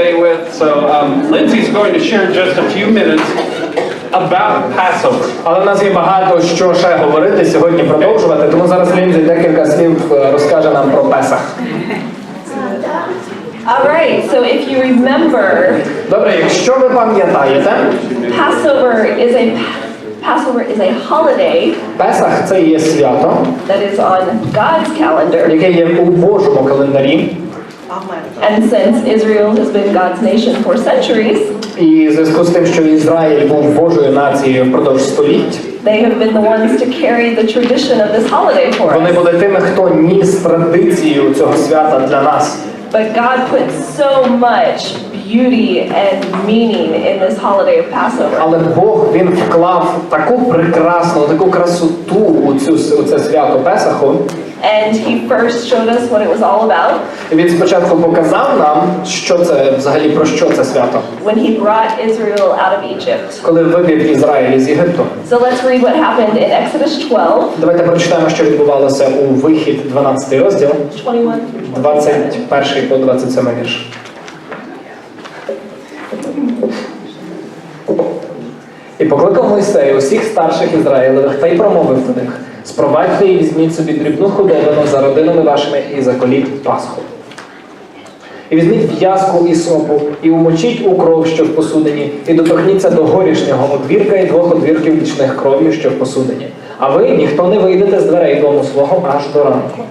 With. So Lindsay's going to share just a few minutes about Passover. Але в нас є багато що ще говорити сьогодні, продовжувати, тому зараз Лінзі декілька слів розкаже нам про Песах. All right, so if you remember, Добре, якщо ви пам'ятаєте, Passover is a holiday Песах це є свято, that is on God's calendar. яке є у Божому календарі. And since Israel has been God's nation for centuries, І в зв'язку з тим, що Ізраїль був Божою нацією впродовж століть, they have been the ones to carry the tradition of this holiday for вони us. були тими, хто ніс традицію цього свята для нас. But God put so much beauty and meaning in this holiday of Passover. Але Бог, Він вклав таку прекрасну, таку красоту у це свято Песаху. And He first showed us what it was all about. Він спочатку показав нам, що це взагалі, про що це свято. When He brought Israel out of Egypt. Коли вивів Ізраїль із Єгипту. So let's read what happened in Exodus 12. Давайте прочитаємо, що відбувалося у Вихід 12 розділ, 21 по 27 вірш. І покликав Мойсей усіх старших Ізраїлевих та й промовив до них: спровадьте і візьміть собі дрібну худобину за родинами вашими і заколіть Пасху. І візьміть в'язку і сопу, і умочіть у кров, що в посудині, і доторкніться до горішнього одвірка і двох одвірків бічних кров'ю, що в посудині. А ви ніхто не вийдете з дверей дому свого аж до ранку.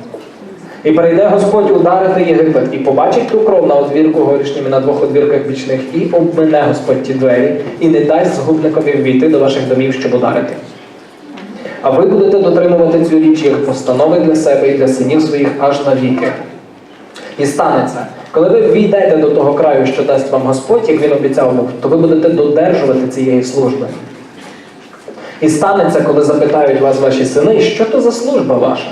І перейде Господь ударити Єгипет, і побачить ту кров на одвірку горішнім і на двох одвірках бічних, і обмине Господь ті двері, і не дасть згубникові ввійти до ваших домів, щоб ударити. А ви будете дотримувати цю річ, як постанови для себе і для синів своїх аж навіки. І станеться, коли ви ввійдете до того краю, що дасть вам Господь, як Він обіцяв був, то ви будете додержувати цієї служби. І станеться, коли запитають вас ваші сини, що то за служба ваша?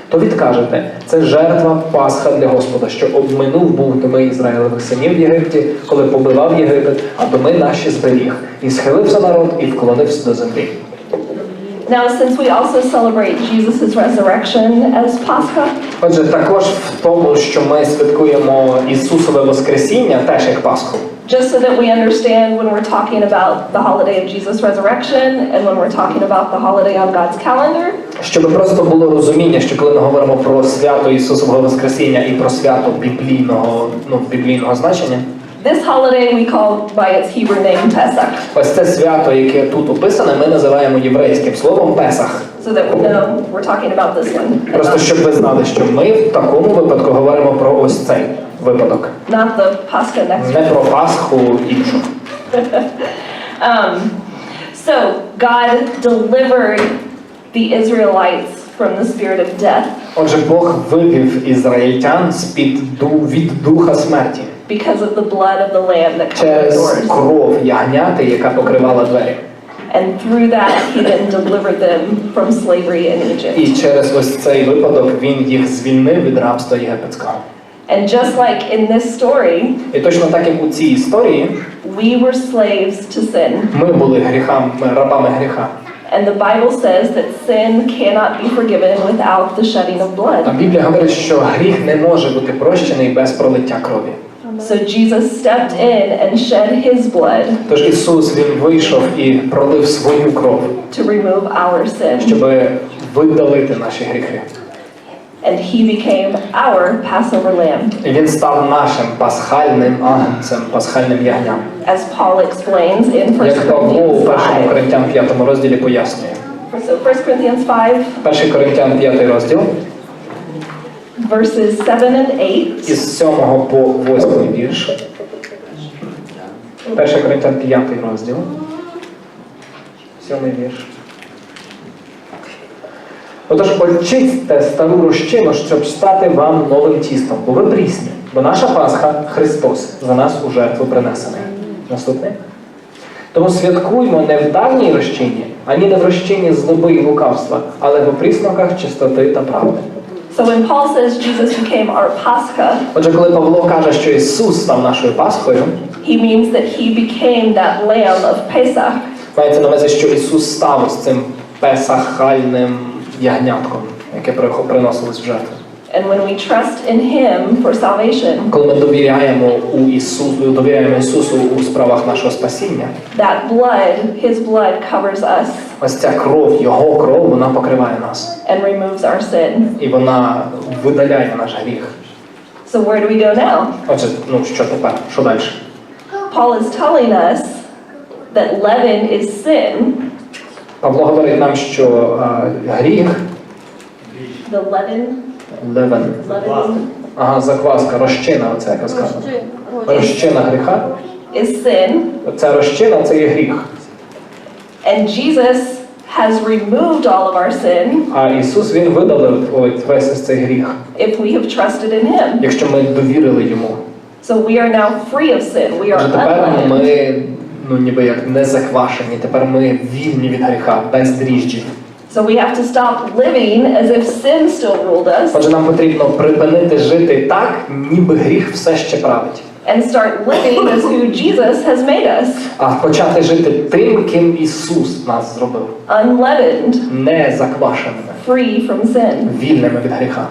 То відкажете, це жертва Пасха для Господа, що обминув був доми Ізраїлевих синів в Єгипті, коли побивав Єгипет, а доми наші зберіг. І схилився народ, і вклонився до землі. Now, since we also celebrate Jesus' resurrection as Pascha, Отже, також в тому, що ми святкуємо Ісусове Воскресіння, теж як Пасху. just so that we understand when we're talking about the holiday of Jesus' resurrection and when we're talking about the holiday on God's calendar, Щоб просто було розуміння, що коли ми говоримо про свято Ісусового Воскресіння і про свято біблійного значення, this holiday we call by its Hebrew name Pesach, ось це свято, яке тут описане, ми називаємо єврейським словом Песах. so that we know we're talking about this one. Просто щоб ви знали, що ми в такому випадку говоримо про ось цей випадок. Not the Pascha next Не week. про Пасху іншу. So God delivered the Israelites from the spirit of death Отже, Бог вивів ізраїльтян від духа смерті because of the blood of the lamb that covered the через doors. кров ягняти, яка покривала двері. And through that, He then delivered them from slavery in Egypt. І через ось цей випадок він їх звільнив від рабства єгипетського. And just like in this story, І точно так, як у цій історії, we were slaves to sin. ми були рабами гріха. And the Bible says that sin cannot be forgiven without the shedding of А blood. Біблія говорить, що гріх не може бути прощений без пролиття крові. So Jesus stepped in and shed His blood Тож Ісус, Він вийшов і пролив свою кров, to remove our sin. щоб видалити наші гріхи. And He became our Passover lamb. І Він став нашим пасхальним агнцем, пасхальним ягням. As Paul explains in 1 Як Павло у Corinthians 1 5. Коринтян 5 розділі пояснює. So 1 Corinthians 5, 1 Коринтян 5 розділ, verses 7 and 8. із 7 по 8 вірш. 1 Коринтян 5 розділ, 7 вірш. Отож, очистьте стару розчину, щоб стати вам новим тістом, бо ви прісні, бо наша Пасха – Христос, за нас у жертву принесений. Наступне. Тому святкуймо не в давній розчині, ані не в розчині злоби і лукавства, але в опрісноках чистоти та правди. So when Paul says Jesus became our Pascha, Отже, коли Павло каже, що Ісус став нашою Пасхою, he means that He became that lamb of Pesach. мається на увазі, що Ісус став з цим песахальним ягнятком, яке приносилось в жертву. And when we trust in Him for salvation, Коли ми довіряємо Ісусу у справах нашого спасіння, that blood, His blood covers us ось ця кров, Його кров, вона покриває нас. and removes our sin. І вона видаляє наш гріх. So where do we go now? Отже, що тепер? Що далі? Paul is telling us that leaven is sin. Павло говорить нам, що гріх, The leaven, закваска, розчина, оце яка сказано. Розчина гріха. is sin. Ця розчина, це є гріх. And Jesus has removed all of our sin А Ісус, Він видалив весь цей гріх, if we have trusted in Him. якщо ми довірили Йому. So we are now free of sin. We are Отже, тепер unleavened. ми, ніби як не заквашені, тепер ми вільні від гріха, без дріжджів. So we have to stop living as if sin still ruled us Отже, нам потрібно припинити жити так, ніби гріх все ще править. and start living as who Jesus has made us, А почати жити тим, ким Ісус нас зробив. unleavened, Не заквашеними, free from sin. вільними від гріха.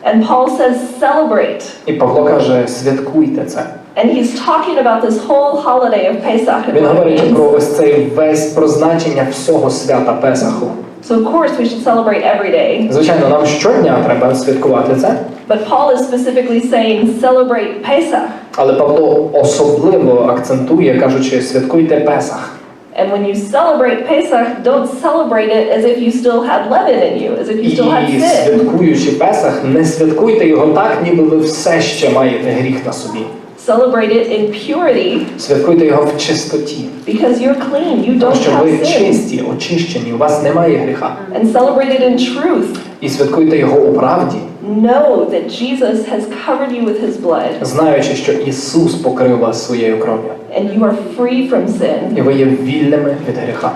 And Paul says, celebrate. І Павло каже, святкуйте це. And he's talking about this whole holiday of Pesach and Він what it говорить means. про ось цей весь про значення всього свята Песаху. So of course we should celebrate every day. Звичайно, нам щодня треба святкувати це, But Paul is specifically saying, celebrate Pesach. але Павло особливо акцентує, кажучи, святкуйте Песах. And when you celebrate Pesach, don't celebrate it as if you still had leaven in you, as if you still had І sin. святкуючи Песах, не святкуйте його так, ніби ви все ще маєте гріх на собі. Celebrate it in purity Святкуйте його в чистоті, because you're clean, you тому don't що ви have sin. чисті, очищені, у вас немає гріха. And celebrate it in truth. І святкуйте його у правді, Know that Jesus has covered you with His blood знаючи, що Ісус покрив вас своєю кров'ю. and you are free from sin. І ви є вільними від гріха.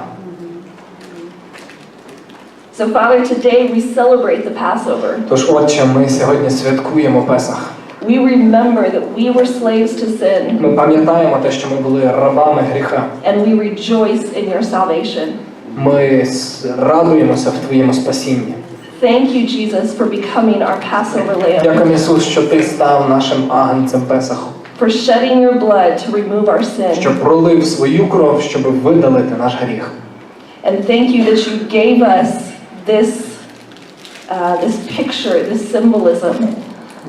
So Father, today we celebrate the Passover. Тож, Отче, ми сьогодні святкуємо Песах. We remember that we were slaves to sin Ми пам'ятаємо те, що ми були рабами гріха. and we rejoice in your salvation. Ми радуємося в Твоєму спасінні. Thank you, Jesus, for becoming our Passover lamb, Дякуємо, Ісус, що Ти став нашим агнцем Песаху, for shedding your blood to remove our що sin. пролив свою кров, щоб видалити наш гріх. And thank you that you gave us this picture, this symbolism,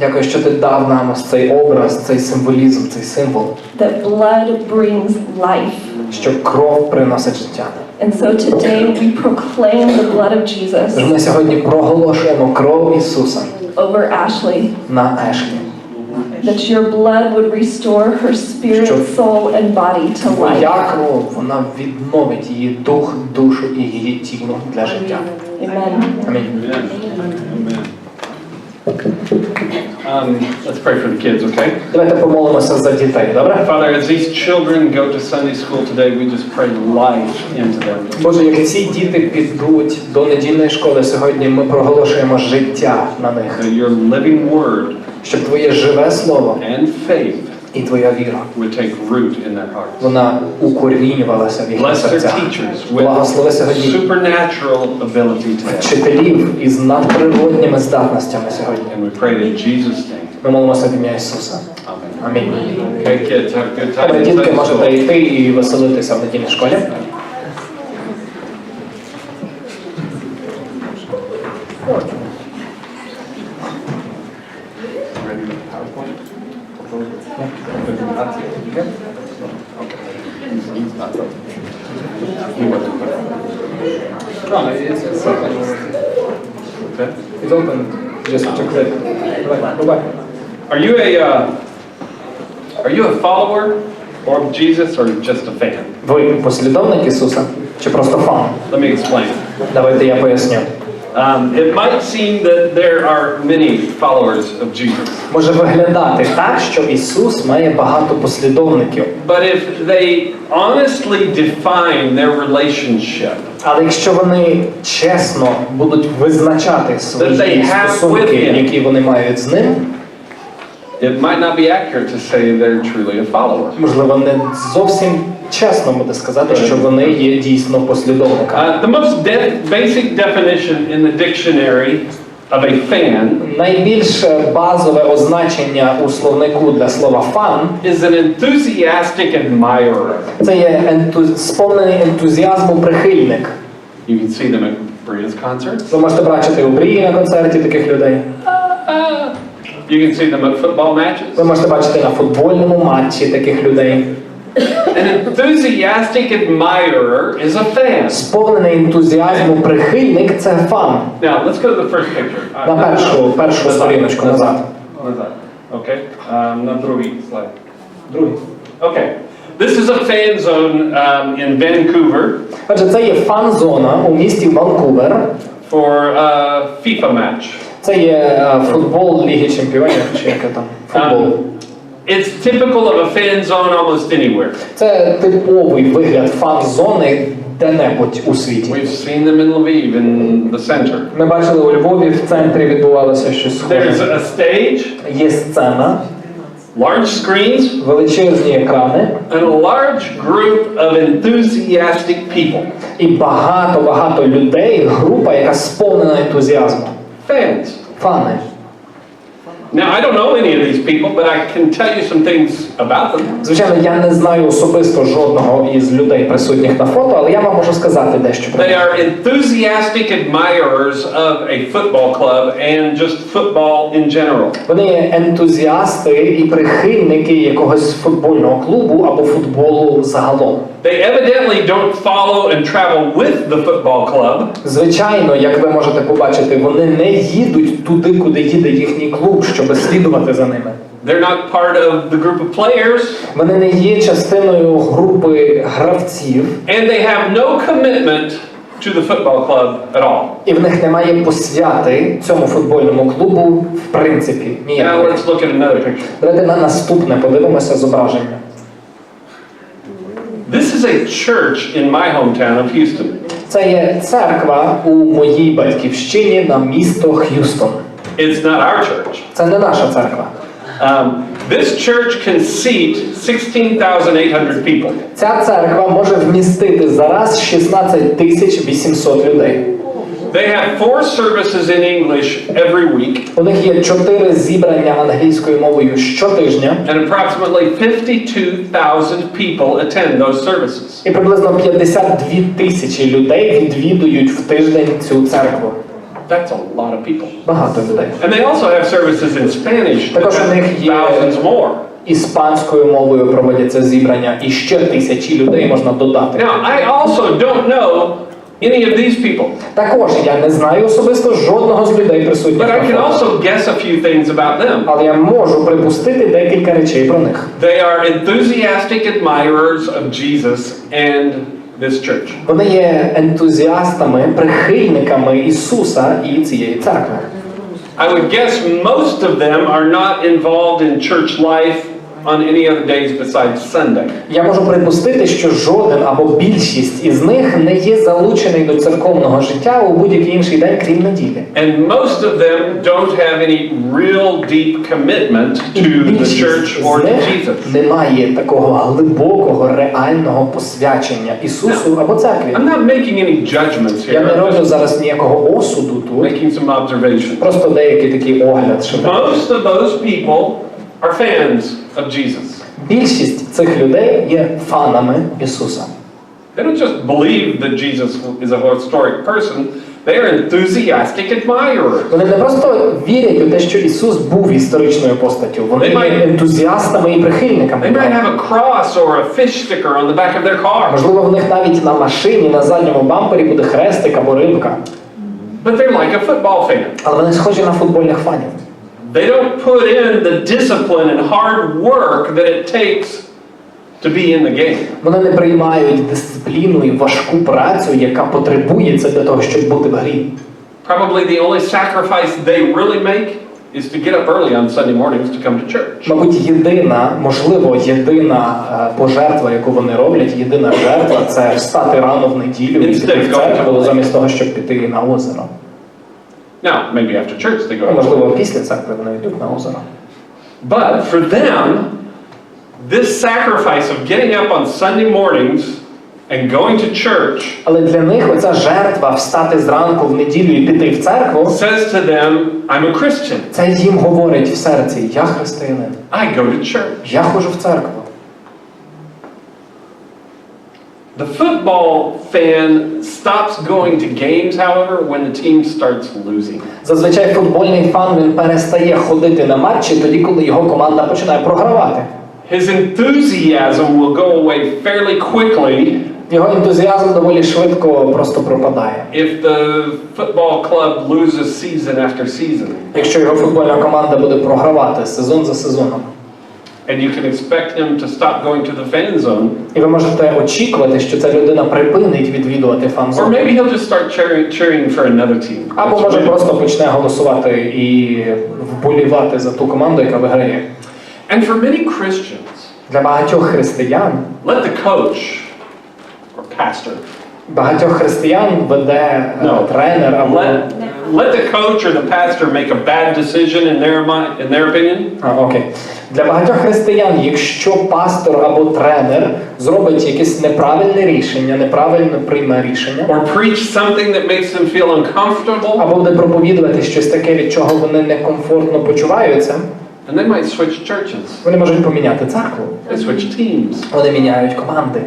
Дякую, що Ти дав нам ось цей образ, цей символізм, цей символ, that blood brings life. що кров приносить життя. And so today we proclaim the blood of Тож Jesus ми сьогодні проголошуємо кров Ісуса over Ashley, на Ешлі. that your blood would restore her spirit, soul, and body to life. Твоя кров, вона відновить її дух, душу і її тіло для життя. Amen. Амінь. Let's pray for the kids, okay? Давайте помолимося за дітей, добре? Father, as these children go to Sunday school today, we just pray life into them. Боже, як ці діти підуть до недільної школи сьогодні, ми проголошуємо життя на них. That your living word Щоб Твоє живе слово and faith і Твоя віра, would take root in their hearts. вона укорінювалася в їхніх Bless their серцях. teachers with Благослови сьогодні supernatural ability today. вчителів із надприродніми здатностями сьогодні. And we pray in Jesus' name. Ми молимося в ім'я Ісуса. Amen. Амінь. Okay, kids, have a good time. Добре, in дітки, Sunday можете school. йти і веселитися в недільній школі. Ready with the PowerPoint? It's open. Just to click. Давай. Are you a follower of Jesus or just a fan? Ви послідовник Ісуса чи просто фан? Let me explain. Давайте я поясню. It might seem that there are many followers of Jesus, Може виглядати так, що Ісус має багато послідовників. but if they honestly define their relationship, Але якщо вони чесно будуть визначати свої That they have стосунки, with him. які вони мають з ним, it might not be accurate to say they're truly a follower. можливо, не зовсім чесно буде сказати, що вони є дійсно послідовниками. The most basic definition in the dictionary of a fan Найбільш базове означення у словнику для слова фан is an enthusiastic admirer. це є сповнений ентузіазму прихильник. You can see them at Bria's concerts. Ви можете бачити у Брії на концерті таких людей. You can see them at football matches. Ви можете бачити на футбольному матчі таких людей. An enthusiastic admirer is a fan. Сповнений ентузіазму прихильник це фан. Now, let's go to the first picture. На першу сторіночку назад. Назад. Okay. На другий слайд. Другий. Okay. This is a fan zone in Vancouver Отже, це є фан-зона у місті Ванкувер. for a FIFA match. Це є футбол Ліги Чемпіонів, чи яке там футбол. It's typical of a fan zone almost anywhere. Це типовий вигляд фан-зони де-небудь у світі. We've seen them in Lviv in the center. Ми бачили у Львові, в центрі відбувалося щось There's схоже. a stage, Є сцена, large screens, величезні екрани and a large group of enthusiastic people. і багато людей, група, яка сповнена ентузіазму. Fans. Фани. Now, I don't know any of these people, but I can tell you some things about them. Звичайно, я не знаю особисто жодного із людей, присутніх на фото, але я вам можу сказати дещо про They них. are enthusiastic admirers of a football club and just football in general. Вони є ентузіасти і прихильники якогось футбольного клубу або футболу загалом. They evidently don't follow and travel with the football club. Звичайно, як ви можете побачити, вони не їдуть туди, куди їде їхній клуб, щоб слідувати за ними. They're not part of the group of players. Вони не є частиною групи гравців, And they have no commitment to the football club at all. і в них немає посвяти цьому футбольному клубу в принципі Now ніякої. let's look at another picture. Давайте на наступне подивимося зображення. This is a church in my hometown of Houston. Це є церква у моїй батьківщині на місто Х'юстон. It's not our church. Це не наша церква. This church can seat 16,800 people. Ця церква може вмістити зараз 16 800 людей. They have 4 services in English every week, У них є 4 зібрання англійською мовою щотижня, and approximately 52,000 people attend those services. і приблизно 52 тисячі людей відвідують в тиждень цю церкву. That's a lot of people. Багато людей. And they also have services in Spanish, that Також у них have є thousands more. іспанською мовою проводяться зібрання, і ще тисячі людей можна додати. Now, I also don't know any of these people, Також я не знаю особисто жодного з людей присутніх but I на can фото. also guess a few things about them. Але я можу припустити декілька речей про них. They are enthusiastic admirers of Jesus and this church. Вони є ентузіастами, прихильниками Ісуса і цієї церкви. I would guess most of them are not involved in church life on any other days besides Sunday. Я можу припустити, що жоден або більшість із них не є залучений до церковного життя у будь-який інший день, крім неділі. And most of them don't have any real deep commitment І to the більшість church or з to них Jesus. немає такого глибокого, реального посвячення Ісусу або церкві. I'm not making any judgments Я here. не I'm роблю just зараз ніякого осуду тут, making some observations. просто деякий такий огляд. Що Most of those people are fans of Jesus. більшість цих людей є фанами Ісуса. They don't just believe that Jesus is a historic person, they are enthusiastic admirers. Вони не просто вірять у те, що Ісус був історичною постаттю. Вони є ентузіастами і прихильниками. They might have a cross or a fish sticker on the back of their car, Можливо, в них навіть на машині, на задньому бампері буде хрестик або рибка. but they're like a football fan. Але вони схожі на футбольних фанів. They don't put in the discipline and hard work that it takes to be in the game. Вони не приймають дисципліну і важку працю, яка потребується для того, щоб бути в грі. Probably the only sacrifice they really make is to get up early on Sunday mornings to come to church. Мабуть, єдина пожертва, яку вони роблять, єдина жертва – це встати рано в неділю і піти в церкву, замість того, щоб піти на озеро. Now, maybe after church they go. Можливо, після церкви вони йдуть на озеро. But for them, this sacrifice of getting up on Sunday mornings And going to church Але для них оця жертва встати зранку в неділю і піти в церкву, says to them, I'm a Christian. це їм говорить в серці: я християнин, I go to church. я ходжу в церкву. The football fan stops going to games, however, when the team starts losing. Зазвичай футбольний фан, він перестає ходити на матчі тоді, коли його команда починає програвати. His enthusiasm will go away fairly quickly Його ентузіазм доволі швидко просто пропадає. if the football club loses season after season. Якщо його футбольна команда буде програвати сезон за сезоном. And you can expect him to stop going to the fan zone. І ви можете очікувати, що ця людина припинить відвідувати Or фан-зону. maybe he'll just start cheering for another team. Або може просто почне голосувати і вболівати за ту команду, яка виграє. And for many Christians, Для багатьох християн, let the coach or pastor, багатьох християн веде тренер або... let the coach or the pastor make a bad decision in their opinion. Окей. Для багатьох християн, якщо пастор або тренер зробить якесь неправильне рішення, неправильно прийме рішення, Or preach something that makes them feel uncomfortable, або буде проповідувати щось таке, від чого вони некомфортно почуваються, and they might switch churches. вони можуть поміняти церкву. They switch teams. Вони міняють команди.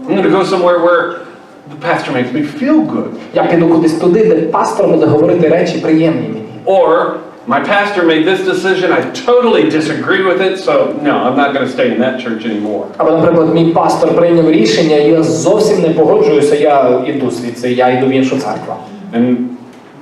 I'm going to go somewhere where the pastor makes me feel good. Я піду кудись туди, де пастор буде говорити речі приємні мені. Or my pastor made this decision, I totally disagree with it, so no, I'm not going to stay in that church anymore. Або, наприклад, мій пастор прийняв рішення, і я зовсім не погоджуюся, я йду звідси, я йду в іншу церкву. And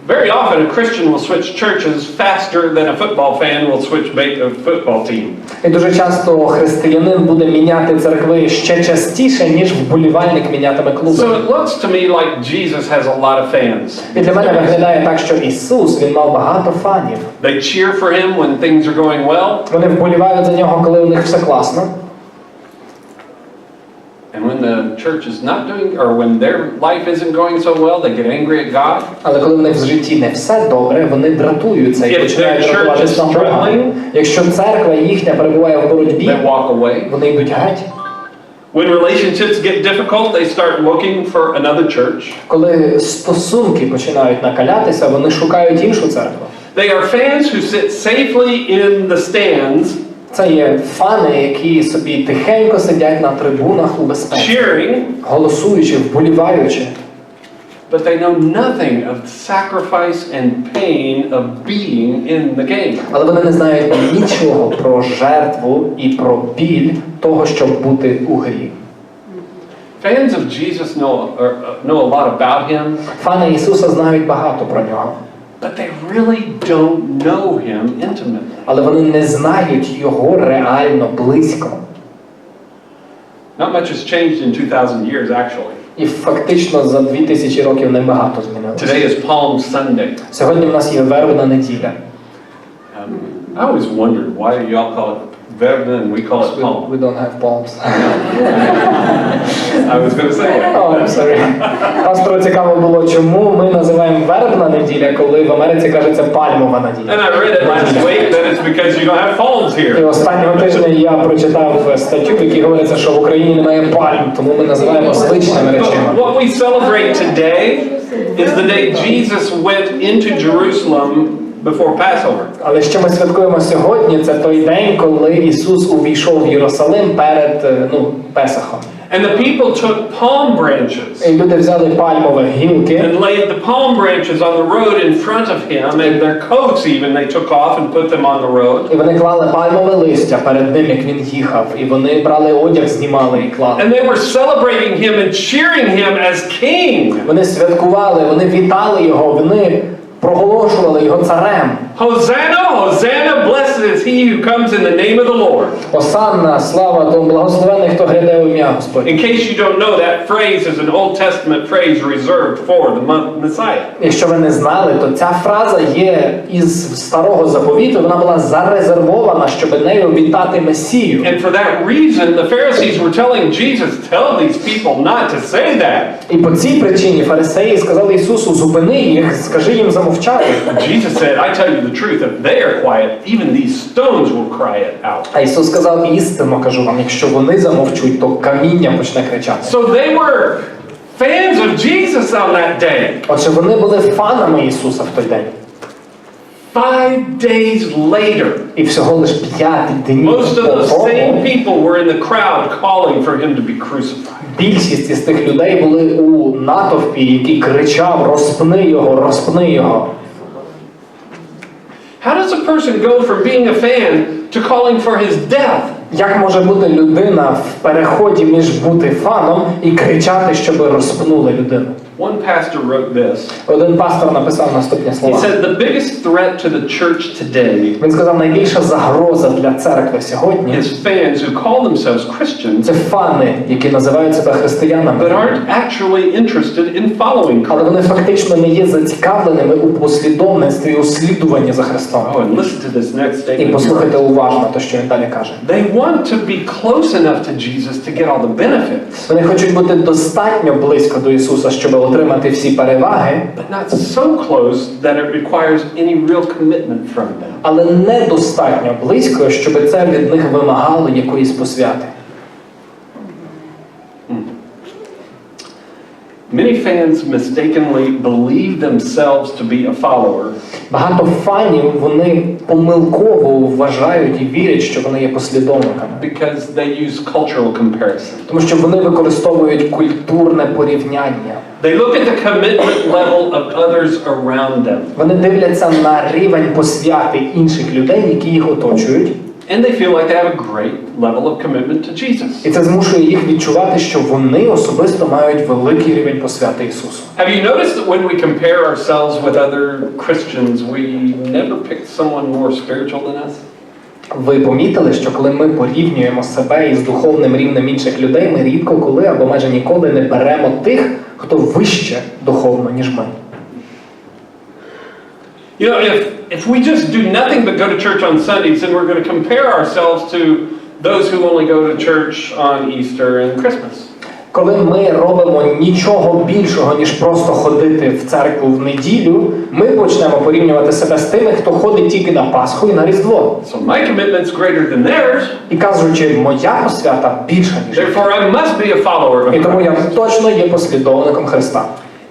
very often a Christian will switch churches faster than a football fan will switch a football team. І дуже часто християнин буде міняти церкви ще частіше, ніж вболівальник мінятиме клуби. So it looks to me like Jesus has a lot of fans. І для мене виглядає так, що Ісус, Він мав багато фанів. They cheer for him when things are going well, Вони вболівають за нього, коли у них все класно. and when the church is not doing, or when their life isn't going so well, they get angry at God. Але коли в них в житті не все добре, вони дратуються і If починають their church дратуватись is на Бога. struggling, Якщо церква їхня перебуває в боротьбі, They walk away. вони йдуть геть. When relationships get difficult, they start looking for another church. Коли стосунки починають накалятися, вони шукають іншу церкву. They are fans who sit safely in the stands, Це є фани, які собі тихенько сидять на трибунах у безпеці, cheering, голосуючи, вболіваючи. but they know nothing of the sacrifice and pain of being in the game. Але вони не знають нічого про жертву і про біль того, щоб бути у грі. Fans of Jesus know a lot about him, Фани Ісуса знають багато про нього, but they really don't know him intimately. але вони не знають його реально близько. Not much has changed in 2,000 years, actually. І фактично за 2000 років небагато змінилося. Today is Palm Sunday. Сьогодні в нас є вербна неділя. I always wondered why y'all call it Verben and we call it Palm. We don't have palms. I was going to say that. Oh, I'm sorry. Пастору цікаво було, чому ми називаємо вербна неділя, коли в Америці кажеться пальмова неділя. And I read it last week that it's because you don't have palms І here. останнього тижня я прочитав статтю, в якій говориться, що в Україні немає пальм, тому ми називаємо звичними But речами. what we celebrate today is the day Jesus went into Jerusalem before Passover. Але що ми святкуємо сьогодні, це той день, коли Ісус увійшов в Єрусалим перед Песахом. And the people took palm branches І люди взяли пальмові гілки, and laid the palm branches on the road in front of him, and their coats even they took off and put them on the road. і вони клали пальмове листя перед ним, як він їхав, і вони брали одяг, знімали і клали. And they were celebrating him and cheering him as king. Вони святкували, вони вітали його, вони проголошували його царем. Hosanna, Hosanna, blessed is he who comes in the name of the Lord. Осанна, слава тому благословенний, хто гряде в ім'я Господь. In case you don't know, that phrase is an Old Testament phrase reserved for the Messiah. Якщо ви не знали, то ця фраза є із Старого Заповіту, вона була зарезервована, щоб нею вітати Месію. And for that reason, the Pharisees were telling Jesus, tell these people not to say that. І по цій причині фарисеї сказали Ісусу, зупини їх, скажи їм замовчати. Jesus said, I tell you you the truth, if they are quiet, even these stones will cry it out. А Ісус сказав: істинно кажу вам, якщо вони замовчуть, то каміння почне кричати. So they were fans of Jesus on that day. Отже, вони були фанами Ісуса в той день. 5 days later, І всього лиш 5 днів most of по those тому same people were in the crowd calling for him to be crucified. більшість із тих людей були у натовпі, який кричав: розпни його, розпни його. How does a person go from being a fan to calling for his death? Як може бути людина в переході між бути фаном і кричати, щоб розпнули людину? One pastor wrote this. Один пастор написав наступні He слова. said, the biggest threat to the church today Він сказав, найбільша загроза для церкви сьогодні is fans who call themselves Christians це фани, які називають себе християнами, but aren't actually interested in following але Christ. вони фактично не є зацікавленими у послідовництві, у слідуванні за Христом. Oh, and listen to this next І statement. послухайте уважно те, що він далі каже. They want to be close enough to Jesus to get all the benefits, Вони хочуть бути достатньо близько до Ісуса, щоб отримати всі переваги, but not so close that it requires any real commitment from them. але недостатньо близько, щоб це від них вимагало якоїсь посвяти. Many fans mistakenly believe themselves to be a follower Багато фанів, вони помилково вважають і вірять, що вони є послідовниками. because they use cultural comparison. Тому що вони використовують культурне порівняння. They look at the commitment level of others around them, Вони дивляться на рівень посвяти інших людей, які їх оточують, and they feel like they have a great level of commitment to Jesus. і це змушує їх відчувати, що вони особисто мають великий рівень посвяти Ісусу. Have you noticed that when we compare ourselves with other Christians, we never pick someone more spiritual than us? Ви помітили, що коли ми порівнюємо себе із духовним рівнем інших людей, ми рідко коли або майже ніколи не беремо тих, хто вище духовно, ніж ми. You know, if we just do nothing but go to church on Sundays, then we're going to compare ourselves to those who only go to church on Easter and Christmas. Коли ми робимо нічого більшого, ніж просто ходити в церкву в неділю, ми почнемо порівнювати себе з тими, хто ходить тільки на Пасху і на Різдво. So my commitment's greater than theirs, І кажучи, моя посвята більша, ніж їх. therefore I must be a follower of І тому я Christ. точно є послідовником Христа.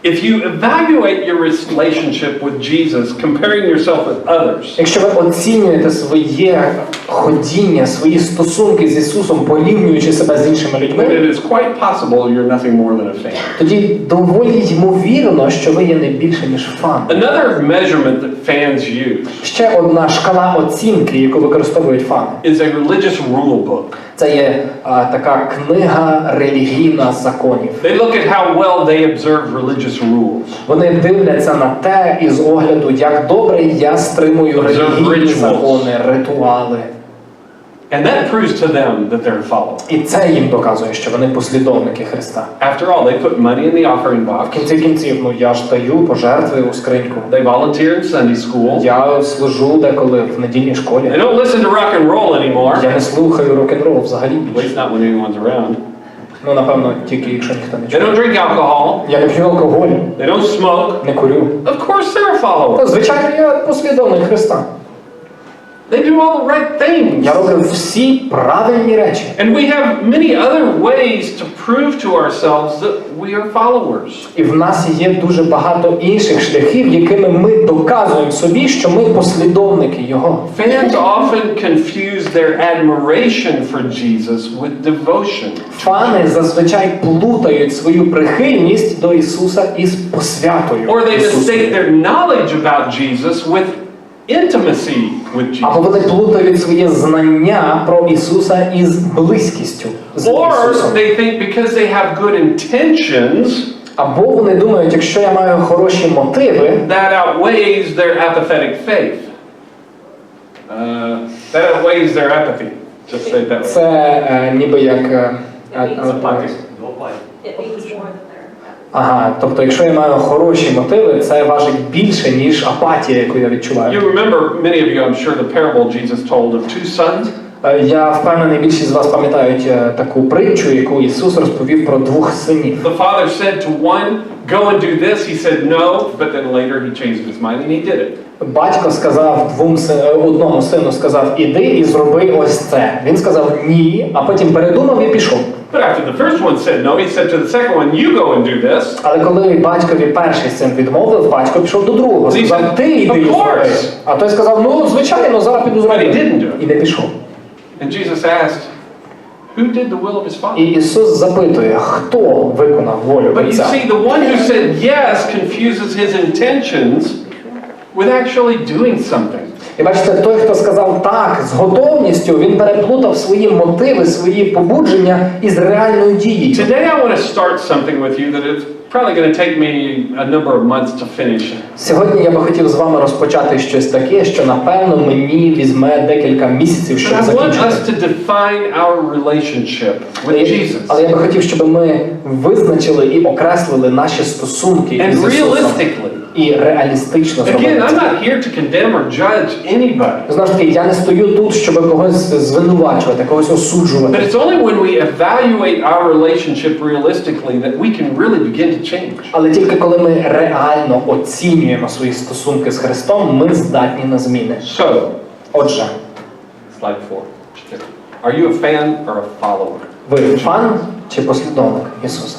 If you evaluate your relationship with Jesus, comparing yourself with others, Якщо ви оцінюєте своє ходіння, свої стосунки з Ісусом, порівнюючи себе з іншими then людьми, it is quite possible you're nothing more than a fan. тоді доволі ймовірно, що ви є не більше, ніж фан. Another measurement that fans use Ще одна шкала оцінки, яку використовують фани. is a religious rule book. Це є така книга релігійна законів. They look at how well they observe religious rules. Вони дивляться на те із огляду, як добре я стримую релігійні закони, ритуали. And that proves to them that they're a follower. І це їм доказує, що вони послідовники Христа. After all, they put money in the offering В box. кінці кінців, я ж даю пожертви у скриньку. They volunteer in Sunday school. Я служу деколи в недільній школі. They don't listen to rock and roll anymore. Я не слухаю рок-н-рол взагалі At більше. least not when anyone's around. Ну, напевно, тільки якщо ніхто не They чує. don't drink alcohol. Я не п'ю алкоголь, They don't smoke. не курю. Of course they're a follower. То, звичайно, я послідовник Христа. They do all the right things. Я роблю всі правильні речі. And we have many other ways to prove to ourselves that we are followers. І в нас є дуже багато інших шляхів, якими ми доказуємо собі, що ми послідовники Його. Fans often confuse their admiration for Jesus with devotion. Фани зазвичай плутають свою прихильність до Ісуса із посвятою Or they Ісусу. mistake their knowledge about Jesus with intimacy with Або Jesus. вони плутають своє знання про Ісуса із близькістю з Or Ісусом. they think because they have good intentions, Або вони думають, якщо я маю хороші мотиви, that outweighs their apathetic faith. That outweighs their apathy. Just say it that way. це ніби як... It means more than they're. Ага, тобто якщо я маю хороші мотиви, це важить більше, ніж апатія, яку я відчуваю. You remember, many of you, I'm sure, the parable Jesus told of two sons? Я впевнений, більшість з вас пам'ятають таку притчу, яку Ісус розповів про двох синів. The father said to one, go and do this. He said no, but then later he changed his mind and he did it. Батько сказав одному сину, сказав, іди і зроби ось це. Він сказав ні, а потім передумав і пішов. But after the first one said no, he said to the second one, you go and do this. Але коли батькові перший син відмовив, батько пішов до другого. Сказав, ти йди і зроби. А той сказав, ну, звичайно, зараз піду зроблю. І не пішов. And Jesus asked, who did the will of his father? І Ісус запитує, хто виконав волю But you Отця? see, the one who said yes confuses his intentions with actually doing something. І бачите, той, хто сказав так з готовністю, він переплутав свої мотиви, свої побудження із реальною дією. Today I want to start something with you that is probably going to take me a number of months to finish. Сьогодні я би хотів з вами розпочати щось таке, що напевно мені візьме декілька місяців, щоб But I want us закінчити. to define our relationship with Jesus. Але я би хотів, щоб ми визначили і окреслили наші стосунки And із Ісусом. realistically. І реалістично Again, зробити I'm це. not here to condemn or judge anybody. Знову ж таки, я не стою тут, щоб когось звинувачувати, когось But осуджувати. it's only when we evaluate our relationship realistically that we can really begin to change. Але тільки коли ми реально оцінюємо свої стосунки з Христом, ми здатні на зміни. So, Отже, slide 4. Are you a fan or a follower? ви фан чи послідовник Ісуса?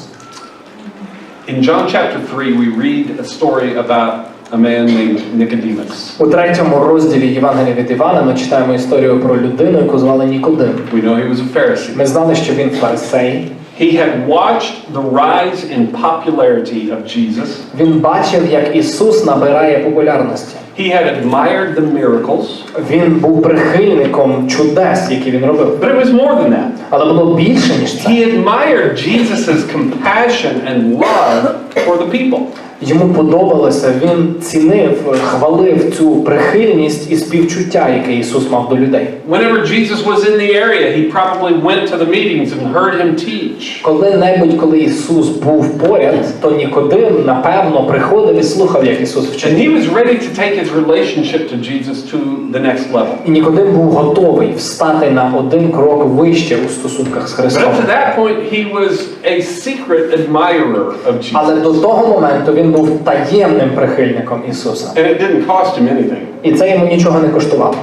In John chapter 3, we read a story about a man named Nicodemus. У 3-му розділі Євангелія від Івана ми читаємо історію про людину, яку звали Нікодим. We know he was a Pharisee. Ми знали, що він фарисей. He had watched the rise in popularity of Jesus. Він бачив, як Ісус набирає популярності. He had admired the miracles. Він був прихильником чудес, які він робив. But it was more than that. Але було більше, ніж це. He admired Jesus' compassion and love for the people. Йому подобалося, він цінив, хвалив цю прихильність і співчуття, яке Ісус мав до людей. Whenever Jesus was in the area, he probably went to the meetings and heard him teach. Коли-небудь, коли Ісус був поряд, то Нікодим, напевно, приходив і слухав, як Ісус And вчив. he was ready to take his relationship to Jesus to the next level. І Нікодим був готовий встати на один крок вище у стосунках з But Христом. up to that point, he was a secret admirer of Але Jesus. до того моменту він був таємним прихильником Ісуса. And it didn't cost him anything. І це йому нічого не коштувало.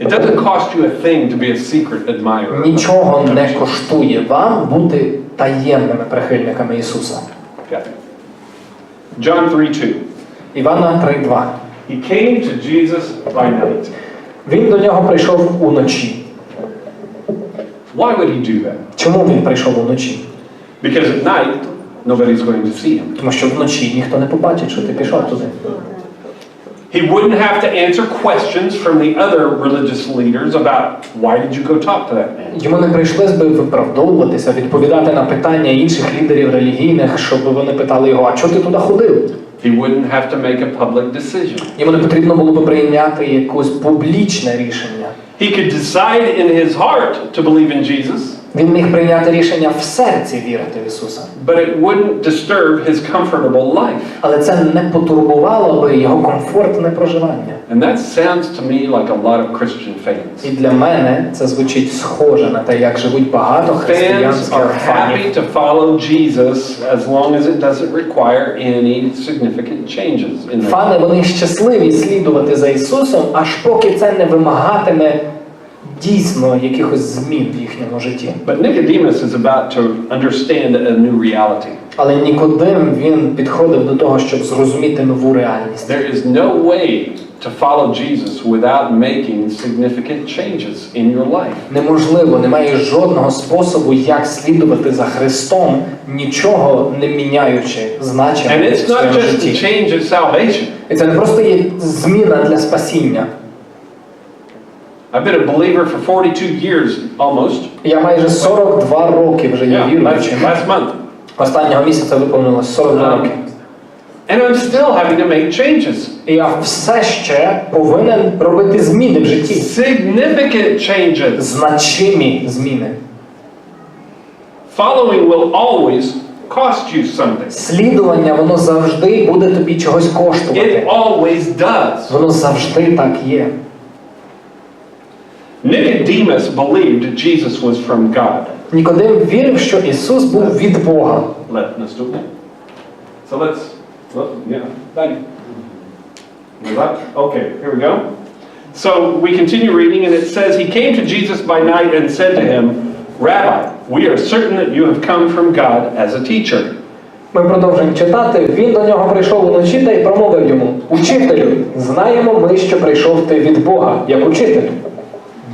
It doesn't cost you a thing to be a secret admirer. Нічого не коштує вам бути таємними прихильниками Ісуса. Okay. John 3:2. Івана 3:2. He came to Jesus by night. Він до нього прийшов уночі. Why would he do that? Чому він прийшов уночі? Because at night, nobody's going to see him. Тому що вночі ніхто не побачить, що ти пішов туди. He wouldn't have to answer questions from the other religious leaders about why did you go talk to that man? Йому не прийшлось би виправдовуватися, відповідати на питання інших лідерів релігійних, щоб вони питали його, а чого ти туди ходив? He wouldn't have to make a public decision. Йому не потрібно було би прийняти якесь публічне рішення. He could decide in his heart to believe in Jesus, Він міг прийняти рішення в серці вірити в Ісуса. but it wouldn't disturb his comfortable life. Але це не потурбувало би його комфортне проживання. And that sounds to me like a lot of Christian fans. І для мене це звучить схоже на те, як живуть багато Fans християнських are фанів. happy to follow Jesus as long as it doesn't require any significant changes in their Фани, вони щасливі слідувати за Ісусом, аж поки це не вимагатиме дійсно якихось змін в їхньому житті. But Nicodemus is about to understand a new reality. Але Нікодим, він підходив до того, щоб зрозуміти нову реальність. There is no way to follow Jesus without making significant changes in your life. Неможливо, немає жодного способу, як слідувати за Христом, нічого не міняючи значення And в it's not своєму just a житті. change of salvation. І це не просто є зміна для спасіння. I've been a believer for 42 years almost. Я майже 42 роки вже є віруючим. Last month. Останнього місяця виповнилось 42 роки. And I'm still having to make changes. І я все ще повинен робити зміни в житті. Significant changes. Значимі зміни. Following will always cost you something. Слідування, воно завжди буде тобі чогось It коштувати. always does. Воно завжди так є. Nicodemus believed Jesus was from God. Нікодим вірив, що Ісус був від Бога. So let's, okay, here we go. So we continue reading, and it says, he came to Jesus by night and said to him, Rabbi, we are certain that you have come from God as a teacher. Ми продовжуємо читати. Він до нього прийшов уночі та й промовив йому: Учителю, знаємо ми, що прийшов ти від Бога, як учитель.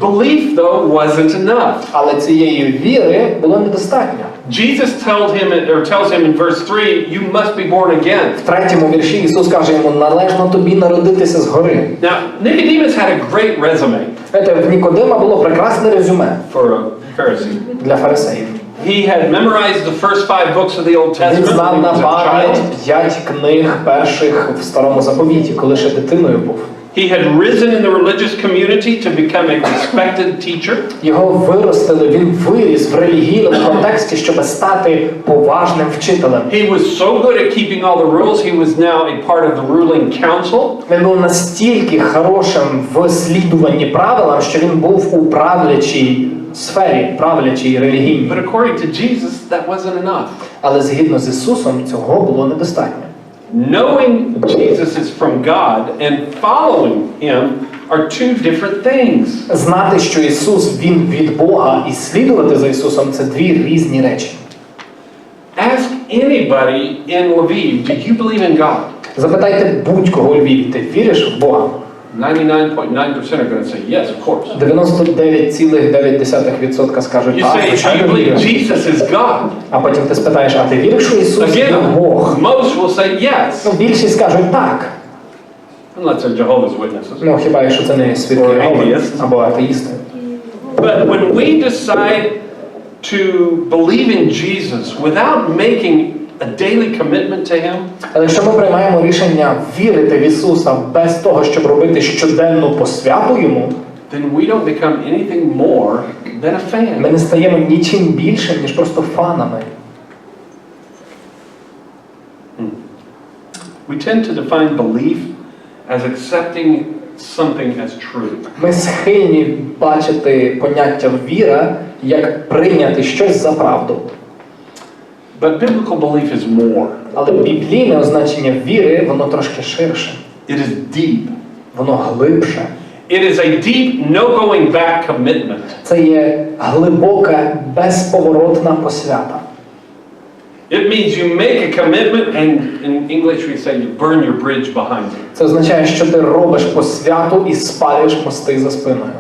Belief, though, wasn't enough. Але цієї віри було недостатньо. Jesus tells him in verse 3, you must be born again. В третьому вірші Ісус каже йому: належно тобі народитися згори. Now, Nicodemus had a great resume. Знаєте, в Нікодима було прекрасне резюме For a Pharisee. для фарисеїв. He had memorized the first 5 books of the Old Testament Він when знав he на was a пам'ять child. 5 книг перших в Старому Заповіті, коли ще дитиною був. He had risen in the religious community to become a respected teacher. Його виростили, він виріс в релігійному контексті, щоб стати поважним вчителем. He was so good at keeping all the rules, he was now a part of the ruling council. Він був настільки хорошим в слідуванні правилам, що він був у правлячій сфері, правлячій релігійній. But according to Jesus, that wasn't enough. Але згідно з Ісусом цього було недостатньо. Knowing Jesus is from God and following him are two different things. Знати, що Ісус, Він від Бога, і слідувати за Ісусом – це дві різні речі. Ask anybody in Lviv, do you believe in God? Запитайте будь-кого у Львові: ти віриш в Бога? 99.9% are going to say yes, of course. 99,9% скажуть You так, say, do you звичайно, believe вірю. Jesus is God? А потім ти спитаєш: а ти віриш, що Ісус є Again, Бог? most will say yes, Ну, більшість скажуть так. unless they're Jehovah's Witnesses. Ну, хіба якщо це не свідки Or Єгови atheists. або атеїсти. But when we decide to believe in Jesus without making a daily commitment to him, Але якщо ми приймаємо рішення вірити в Ісуса без того, щоб робити щоденну посвяту Йому, then we don't become anything more than a fan. ми не стаємо нічим більшим, ніж просто фанами. We tend to define belief as accepting something as true. Ми схильні бачити поняття віра як прийняти щось за правду. But biblical belief is more. Але біблійне означення віри, воно трошки ширше. It is deep. Воно глибше. It is a deep, no going back commitment. Це є глибока, безповоротна посвята. It means you make a commitment, and in English we say you burn your bridge behind you. Це означає, що ти робиш посвяту і спалюєш мости за спиною.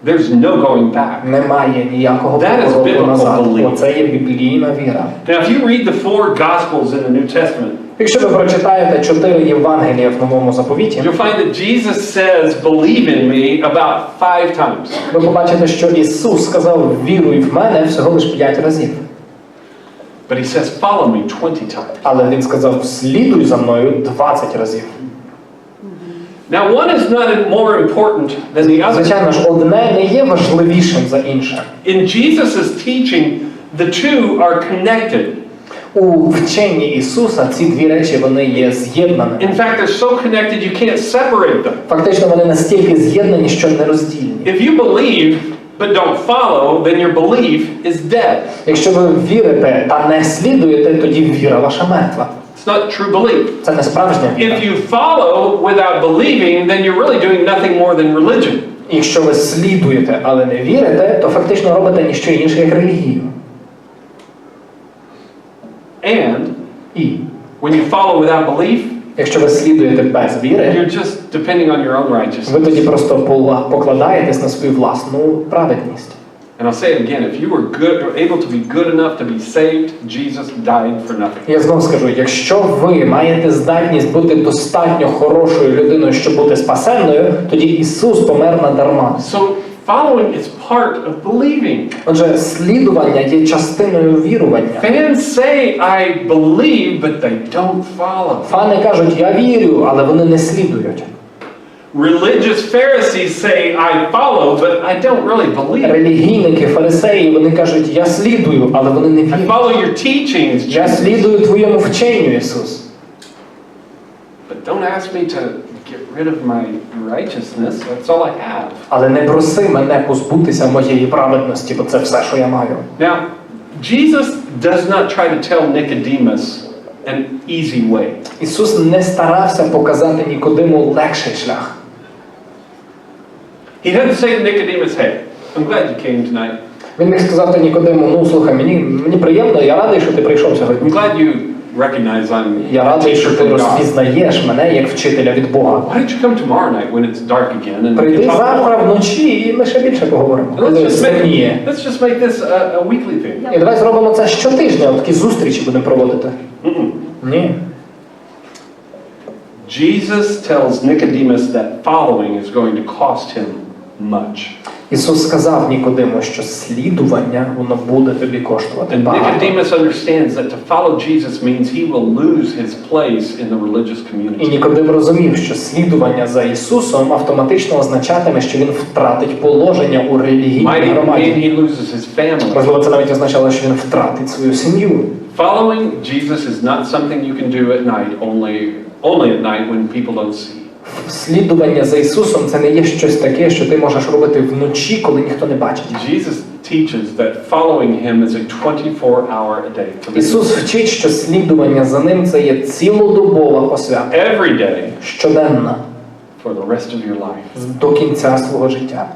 There's no going back. Немає ніякого That is повороту biblical назад. belief. Оце є біблійна віра. Now, if you read the 4 Gospels in the New Testament, Якщо ви прочитаєте 4 Євангелія в Новому Заповіті, you'll find that Jesus says, believe in me, about 5 times. ви побачите, що Ісус сказав: віруй в мене всього лиш 5 разів. But he says, follow me 20 times. Але Він сказав: слідуй за мною 20 разів. Now, one is not more important than the other. Звичайно ж, одне не є важливішим за інше. In Jesus' teaching, the two are connected. У вченні Ісуса ці дві речі, вони є з'єднані. In fact, they're so connected you can't separate them. Фактично, вони настільки з'єднані, що не роздільні. If you believe but don't follow, then your belief is dead. Якщо ви вірите та не слідуєте, тоді віра ваша мертва. It's not true belief. Це не справжня віра. If you follow without believing, then you're really doing nothing more than religion. Якщо ви слідуєте, але не вірите, то фактично робите ніщо інше, як релігію. And І when you follow without belief, якщо ви слідуєте без віри, you're just depending on your own righteousness. ви тоді просто покладаєтесь на свою власну праведність. And I'll say it again, if you were good or able to be good enough to be saved, Jesus died for nothing. Я знову скажу, якщо ви маєте здатність бути достатньо хорошою людиною, щоб бути спасенною, тоді Ісус помер надарма. So following is part of believing. Отже, слідування є частиною вірування. Fans say, I believe, but they don't follow. Фани кажуть: я вірю, але вони не слідують. Religious Pharisees say, I follow, but I don't really believe. Релігійники, фарисеї, вони кажуть: я слідую, але вони не I вірять. follow your teachings, Я Jesus, слідую твоєму вченню, Ісус. but don't ask me to get rid of my righteousness. That's all I have. Але не проси мене позбутися моєї праведності, бо це все, що я маю. Now, Jesus does not try to tell Nicodemus an easy way. Ісус не старався показати Нікодиму легший шлях. He didn't say to Nicodemus, hey, I'm glad you came tonight. Він міг сказати Нікодиму, ну слухай, мені приємно, я радий, що ти прийшов I'm сьогодні. glad you recognize I'm Я a радий, що teacher ти from God. розпізнаєш мене як вчителя від Бога. Why don't you come tomorrow night when it's dark again and we Прийди can talk завтра more? вночі і ми ще більше поговоримо. Let's Коли just стемніє. make this a weekly thing. І давай зробимо це щотижня, такі зустрічі будемо проводити. Ні. Jesus tells Nicodemus that following is going to cost him much. Ісус сказав Нікодиму, що слідування, воно буде тобі коштувати And багато. Nicodemus understands that to follow Jesus means he will lose his place in the religious І community. Нікодим розумів, що слідування за Ісусом автоматично означатиме, що він втратить положення у релігійній Might even mean громаді. he loses his family. Можливо, це навіть означало, що він втратить свою сім'ю. Following Jesus is not something you can do at night, only at night when people don't see. Слідування за Ісусом – це не є щось таке, що ти можеш робити вночі, коли ніхто не бачить. Jesus teaches that following him is a 24-hour a day commitment. Ісус вчить, що слідування за Ним – це є цілодобова посвята, Every day щоденна, for the rest of your life. до кінця свого життя.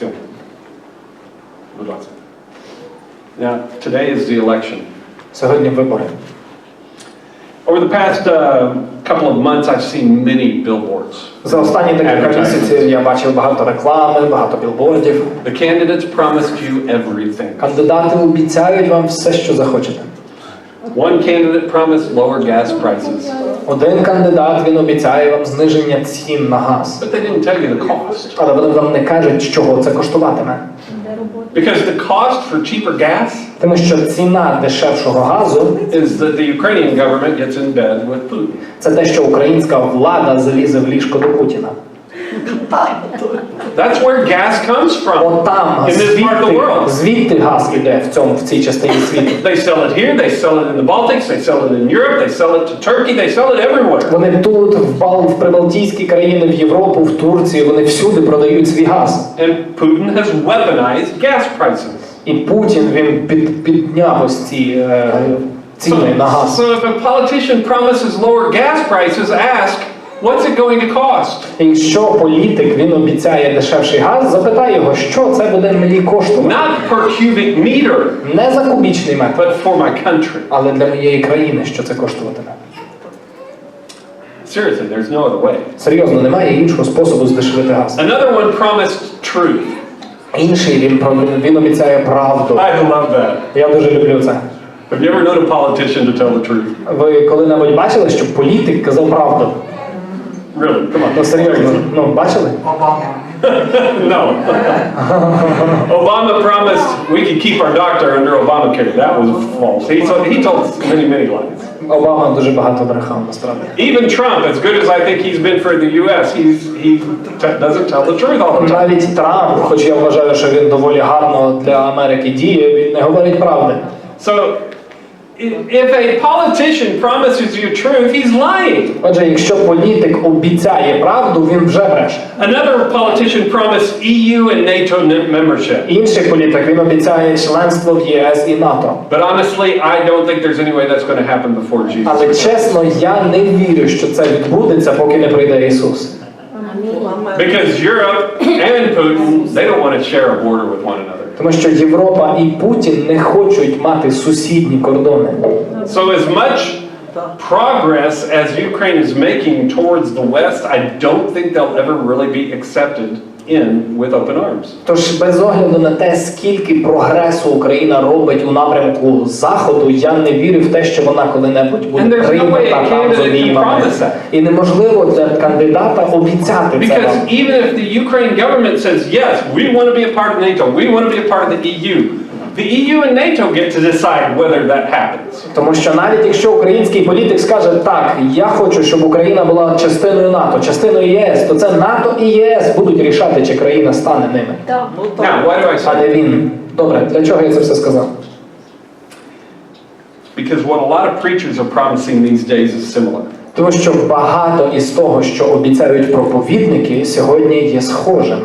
So, будь ласка. Now, today is the election. Сьогодні вибори. Over the past couple of months, I've seen many billboards. За останні декілька місяців я бачив багато реклами, багато білбордів. The candidates promised you everything. Кандидати обіцяють вам все, що захочете. One candidate promised lower gas prices, Один кандидат, він обіцяє вам зниження цін на газ. but they didn't tell you the cost. Але вони вам не кажуть, чого це коштуватиме. Because the cost for cheaper gas Тому що ціна дешевшого газу is that the Ukrainian government gets in bed with Putin. – це те, що українська влада залізе в ліжко до Путіна. That's where gas comes from. От там, In this part of the world. звідти газ іде в цій частині світу. They sell it here, they sell it in the Baltics, they sell it in Europe, they sell it to Turkey, they sell it everywhere. Вони тут, в Прибалтійські країни, в Європу, в Турцію, вони всюди продають свій газ. And Putin has weaponized gas prices. І Путін, він підняв ось ці ціни на газ. So if a politician promises lower gas prices, ask, what's it going to cost? І якщо політик, він обіцяє дешевший газ, запитай його, що це буде мені коштувати. Not per cubic meter, Не за кубічний метр, but for my country. але для моєї країни, що це коштуватиме. Seriously, there's no other way. Серйозно, немає іншого способу здешевити газ. Another one promised truth. Інший, він обіцяє правду. I love that. Я дуже люблю це. Have you ever known a politician to tell the truth? Ви коли-небудь бачили, щоб політик казав правду? Really? Come on. Ну, серйозно, бачили? No. Obama promised we could keep our doctor under Obamacare. That was false. He told many lies. Обама дуже багато брехав, насправді. Even Trump, as good as I think he's been for the U.S., he doesn't tell the truth all the time. Навіть Трамп, хоч я вважаю, що він доволі гарно для Америки діє, він не говорить правди. So, if a politician promises you truth, he's lying. Отже, якщо політик обіцяє правду, він вже бреше. Another politician promised EU and NATO membership. Інший політик, він обіцяє членство в ЄС і НАТО. But honestly, I don't think there's any way that's going to happen before Jesus. Але чесно, я не вірю, що це відбудеться, поки не прийде Ісус. Because Europe and Putin, they don't want to share a border with one another. Тому що Європа і Путін не хочуть мати сусідні кордони. So as much progress as Ukraine is making towards the West, I don't think they'll ever really be accepted in with open arms. Тож без огляду на те, скільки прогресу Україна робить у напрямку Заходу, я не вірю в те, що вона коли-небудь буде прийнята там з обіймами. І неможливо для кандидата обіцяти це Because вам. even if the Ukraine government says, yes, we want to be a part of NATO, we want to be a part of the EU, the EU and NATO get to decide whether that happens. Тому що навіть якщо український політик скаже, так, я хочу, щоб Україна була частиною НАТО, частиною ЄС, то це НАТО і ЄС будуть рішати, чи країна стане ними. Now, why do I А say не that? він. Добре, для чого я це все сказав? Because what a lot of preachers are promising these days is similar. Тому що багато із того, що обіцяють проповідники, сьогодні є схожим.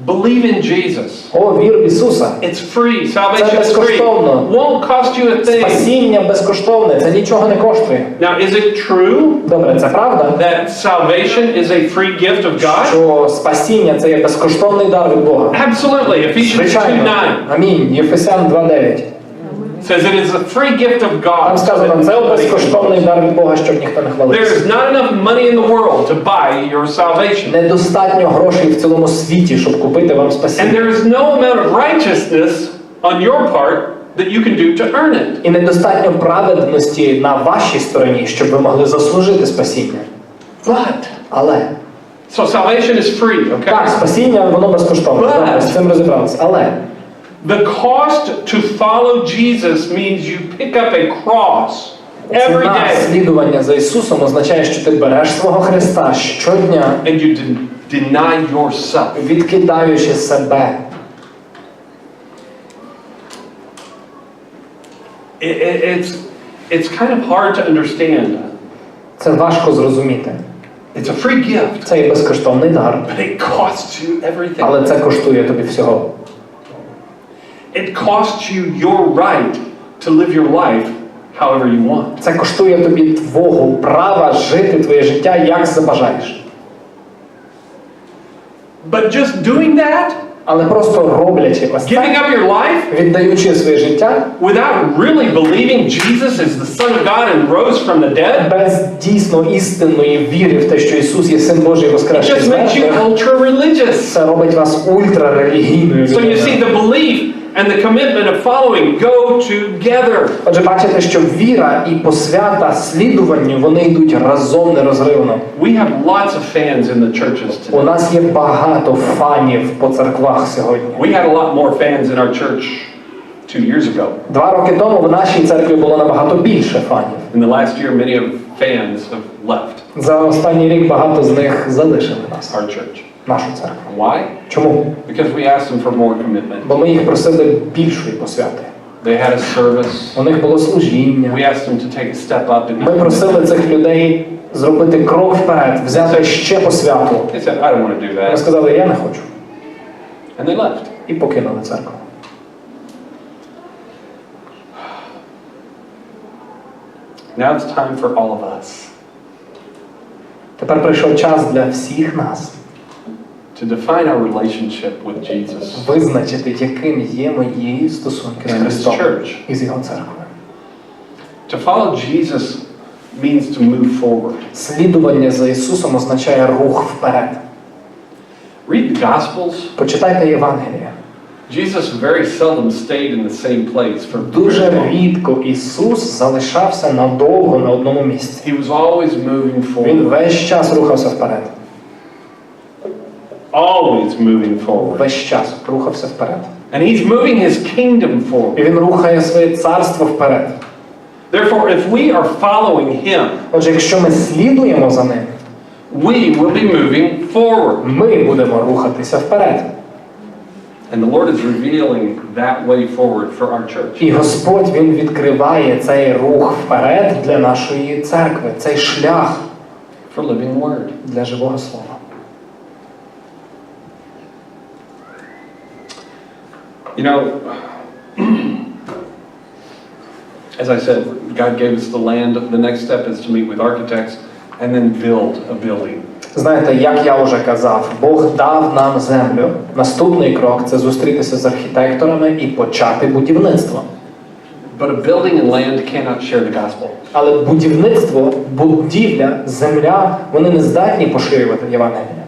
Believe in Jesus. О, вір в Ісуса. It's free. Salvation is free. безкоштовно. Won't cost you a thing. Спасіння безкоштовне, це нічого не коштує. Now, is it true Добре, це правда? that salvation is a free gift of God? Що спасіння це є безкоштовний дар від Бога. Absolutely. Ephesians Звичайно. 2:9 Амінь. Єфесян 2:9. says it is a free gift of God. Там сказано, це безкоштовний дар від Бога, щоб ніхто не There хвалився. is not enough money in the world to buy your salvation. Недостатньо грошей в цілому світі, щоб купити вам And спасіння. there is no amount of righteousness on your part that you can do to earn it. І недостатньо праведності на вашій стороні, щоб ви могли заслужити спасіння. Але So salvation is free, okay? так, спасіння, воно безкоштовне. Добре, з цим розібралися. Але The cost to follow Jesus means you pick up a cross every ціна day слідування за Ісусом означає, що ти береш свого Христа щодня, and you deny yourself. відкидаючи себе. It's kind of hard to understand. Це важко зрозуміти. It's a free gift, Це є безкоштовний дар, but it costs you everything. але це коштує тобі всього. It costs you your right to live your life however you want. Це коштує тобі твого права жити твоє життя, як забажаєш. But just doing that, Але просто роблячи ось giving так, up your life, віддаючи своє життя, without really believing Jesus is the Son of God and rose from the dead, без дійсно істинної віри в те, що Ісус є Син Божий it воскресший just з makes you мертвих, ultra-religious. це робить вас ультрарелігійною So you see, людиною. the belief and the commitment of following go together. Отже, бачите, що віра і посвята слідуванню, вони йдуть разом нерозривно. We have lots of fans in the churches У today. нас є багато фанів по церквах сьогодні. We had a lot more fans in our church 2 years ago. 2 роки тому в нашій церкві було набагато більше фанів. In the last year, many of fans have left За останній рік багато з них залишили нас, our church. нашу церкву. Why? Чому? Because we asked them for more commitment. Бо ми їх просили більшої посвяти. They had a service. У них було служіння. We asked them to take a step up in Ми просили цих людей зробити крок вперед, взяти ще посвяту. They said, I don't want to do Вони that. сказали, я не хочу. And they left. І покинули церкву. Now it's time for all of us Тепер прийшов час для всіх нас to define our relationship with Jesus визначити, яким є мої стосунки з and His Христом church. і з Його церквою. To follow Jesus means to move forward. Слідування за Ісусом означає рух вперед. Read the Gospels. Почитайте Євангелія. Jesus very seldom stayed in the same place for very Дуже long. рідко Ісус залишався надовго на одному місці. He was always moving Він forward. весь час рухався вперед. Always moving forward. Весь час рухався вперед. And He's moving His kingdom І forward. Він рухає своє царство вперед. Therefore, if we are following Him, Отже, якщо ми слідуємо за Ним, we will be moving forward. ми будемо рухатися вперед. And the Lord is revealing that way forward for our church. І Господь, Він відкриває цей рух вперед для нашої церкви, цей шлях For living word. для живого слова. You know, as I said, God gave us the land. The next step is to meet with architects and then build a building. Знаєте, як я вже казав, Бог дав нам землю. Наступний крок – це зустрітися з архітекторами і почати будівництво. But a building and land cannot share the gospel. Але будівництво, будівля, земля, вони не здатні поширювати Євангелія.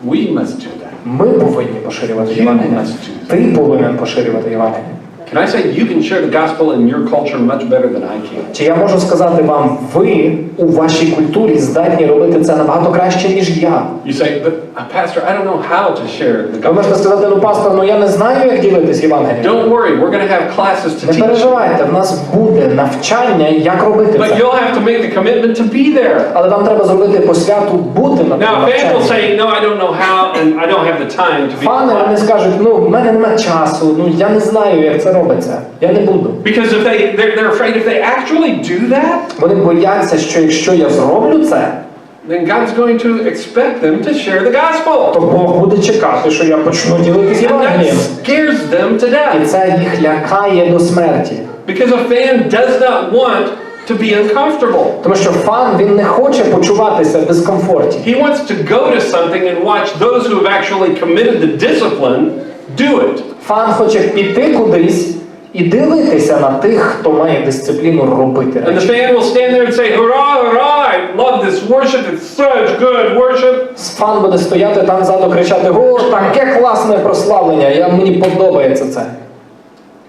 We must do that. Ми повинні поширювати Євангелія. Ти повинен поширювати Євангелія. Can I say you can share the gospel in your culture much better than I can? Чи я можу сказати вам, ви у вашій культурі здатні робити це набагато краще, ніж я? You say, but Pastor, I don't know how to share the Ви можете gospel. сказати, ну пастор, я не знаю, як ділитись Євангелієм. Don't worry, we're going to have classes to Не teach. переживайте, в нас буде навчання, як робити But це. you'll have to make the commitment to be there. Але вам треба зробити посвяту бути на Now, тому fans will навчанні. say, no, I don't know how, and I don't have the time to be in Фани, вони class. скажуть, в мене немає часу, я не знаю, як це зробить це. Я не буду. Because if they're afraid if they actually do that, Вони бояться, що якщо я зроблю це, then God's going to expect them to share the gospel. то Бог буде чекати, що я почну ділитися And that Євангелієм. scares them to І death. це їх лякає до смерті. Because a fan does not want to be uncomfortable. Тому що фан, він не хоче почуватися в дискомфорті. He wants to go to something and watch those who have actually committed the discipline do it. Фан хоче піти кудись і дивитися на тих, хто має дисципліну робити And the речі. fan will stand there and say, hurrah, hurrah, I love this worship, it's such good worship. Фан буде стояти там ззаду, кричати: «О, таке класне прославлення, мені подобається це».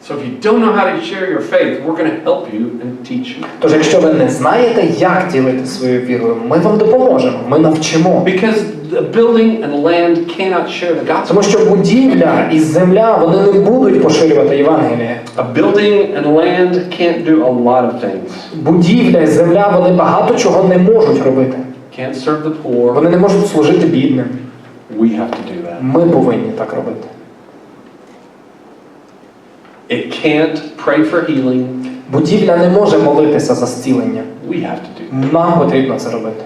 So if you don't know how to share your faith, we're going to help you and teach you. Тож, якщо ви не знаєте, як ділити свою вірою, ми вам допоможемо, ми навчимо. Because the building and land cannot share the gospel. Тому що будівля і земля, вони не будуть поширювати Євангеліє. A building and land can't do a lot of things. Будівля і земля, вони багато чого не можуть робити. Can't serve the poor. Вони не можуть служити бідним. We have to do that. Ми повинні так робити. It can't pray for healing. Будівля не може молитися за зцілення. We have to do that. Нам потрібно це робити.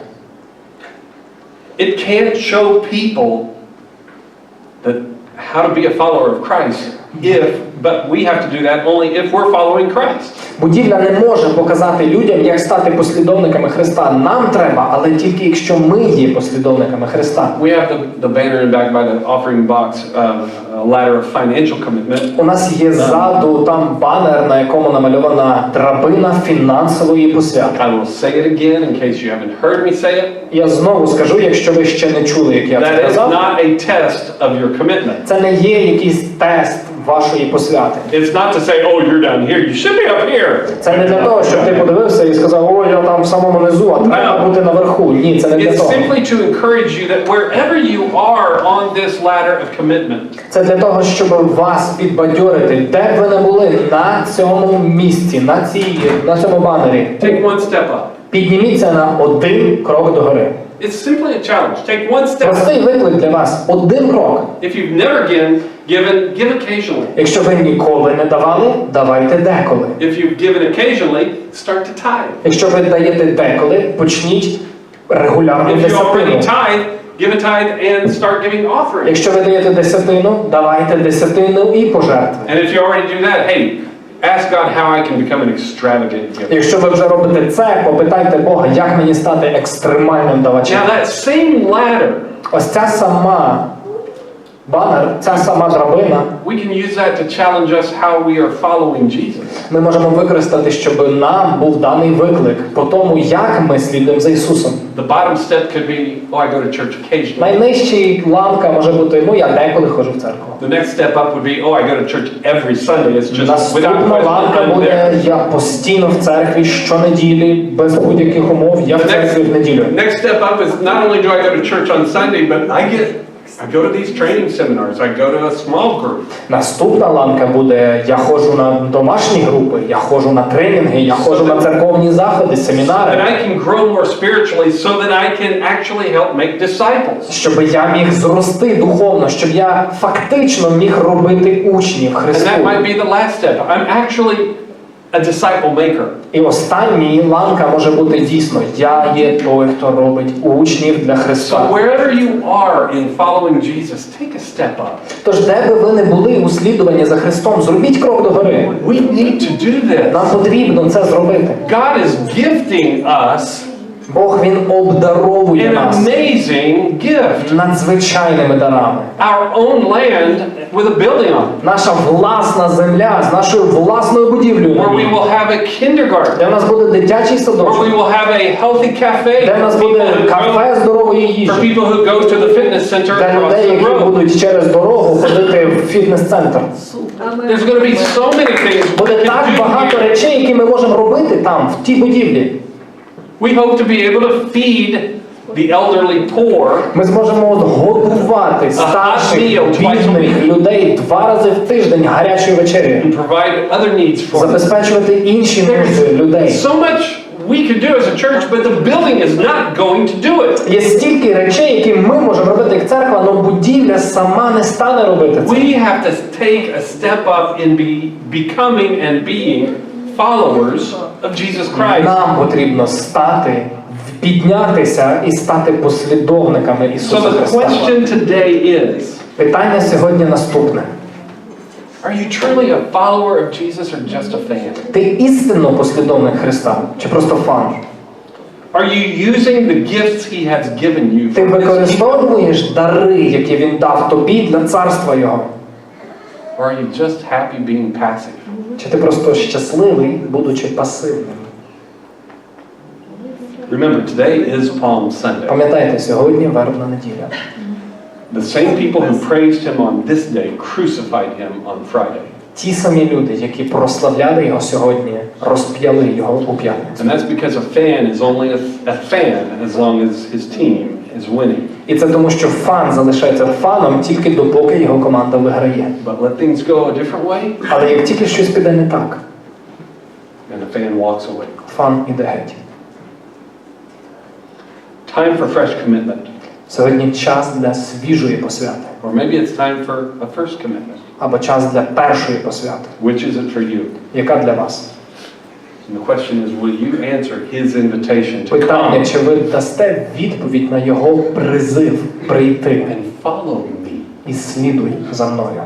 It can't show people that how to be a follower of Christ but we have to do that only if we're following Christ. Будівля не може показати людям, як стати послідовниками Христа. Нам треба, але тільки якщо ми є послідовниками Христа. We have the banner in back by the offering box of a ladder of financial commitment. У нас є ззаду там банер, на якому намальована драбина фінансової посвяти. I will say it again in case you haven't heard me say it. Я знову скажу, якщо ви ще не чули, як я це That is казав. not a test of your commitment. Це не є якийсь тест вашої посвяти. It's not to say, oh, you're down here, you should be up here. Це не для того, щоб ти подивився і сказав: «О, я там в самому низу, а треба бути наверху». Ні, це не для It's того. simply to encourage you that wherever you are on this ladder of commitment, Це для того, щоб вас підбадьорити, де б ви не були на цьому місці, на цьому банері. take one step up. Підніміться на один крок догори. It's simply a challenge. Take one step up. Простий виклик для вас. Один крок. If you've never given, give occasionally. Якщо ви ніколи не давали, давайте деколи. If you've given occasionally, start to tithe. Якщо ви даєте деколи, почніть регулярну If you already десятину. tithe, give a tithe and start giving offerings. Якщо ви даєте десятину, давайте десятину і пожертви. And if you already do that, hey, ask God how I can become an extravagant giver. Якщо ви вже робите це, попитайте Бога, як мені стати екстремальним давачем. Now that same ladder, Ось ця сама банер, ця сама драбина, we can use that to challenge us how we are following Jesus. ми можемо використати, щоб нам був даний виклик по тому, як ми слідуємо за Ісусом. The bottom step could be, oh, I go to church occasionally. Найнижчий ланка може бути: я деколи ходжу в церкву. The next step up would be, oh, I go to church every Sunday. It's just without Наступна ланка question I'm буде: there. я постійно в церкві щонеділі, без будь-яких умов, я в церкві в неділю. Next step up is not only do I go to church on Sunday, but I go to these training seminars. I go to a small group. Наступна ланка буде: я ходжу на домашні групи, я ходжу на тренінги, я ходжу на церковні заходи, And семінари, I can grow more spiritually so that I can actually help make disciples. щоб я міг зрости духовно, щоб я фактично міг робити учнів And Христу. that might be the last step. I'm actually a disciple maker. І останній ланка може бути дійсно: я є той, хто робить учнів для So Христа. wherever you are in following Jesus, take a step up. Тож, де би ви не були у слідуванні за Христом, зробіть крок догори. We need to do this. Нам потрібно це зробити. God is gifting us Бог, Він обдаровує an нас amazing gift. надзвичайними дарами. Our own land with a building on it, Наша власна земля з нашою власною будівлею, where we will have a kindergarten, де в нас буде дитячий where садочок, we will have a healthy cafe де в нас буде кафе здорової for їжі, people who go to the fitness center для across людей, the які road. будуть через дорогу ходити в фітнес-центр. There's going to be so many things we Буде can так do багато here. речей, які ми можемо робити там, в тій будівлі. We hope to be able to feed the elderly poor Ми зможемо годувати старших, бідних людей 2 рази в тиждень гарячою вечерею, and provide other needs for them. забезпечувати інші нужди людей. So much we could do as a church, but the building is not going to do it. Є стільки речей, які ми можемо робити як церква, але будівля сама не стане робити це. We have to take a step up in becoming and being followers of Jesus Christ. Нам потрібно стати, піднятися і стати послідовниками So Ісуса the Христа. question today is, Питання сьогодні наступне. are you truly a follower of Jesus or just a fan? Ти істинно послідовник Христа чи просто фан? Are you using the gifts he has given you Ти for his kingdom? використовуєш дари, які Він дав тобі для царства Його? Or are you just happy being passive? Чи ти просто щасливий, будучи пасивним? Remember, today is Palm Sunday. Пам'ятайте, сьогодні вербна неділя. The same people who praised him on this day crucified him on Friday. Ті самі люди, які прославляли Його сьогодні, розп'яли Його у п'ятницю. And that's because a fan is only a fan as long as his team is winning. І це тому, що фан залишається фаном тільки допоки його команда виграє. But let things go a different way, Але як тільки щось піде не так, and the fan walks away. фан іде геть. Time for fresh commitment. Сьогодні час для свіжої посвяти. Or maybe it's time for a first commitment. Або час для першої посвяти. Which is it for you? Яка для вас? And the question is, will you answer his invitation to Питання, come чи ви дасте відповідь на його призив прийти and follow me? і слідуй за мною?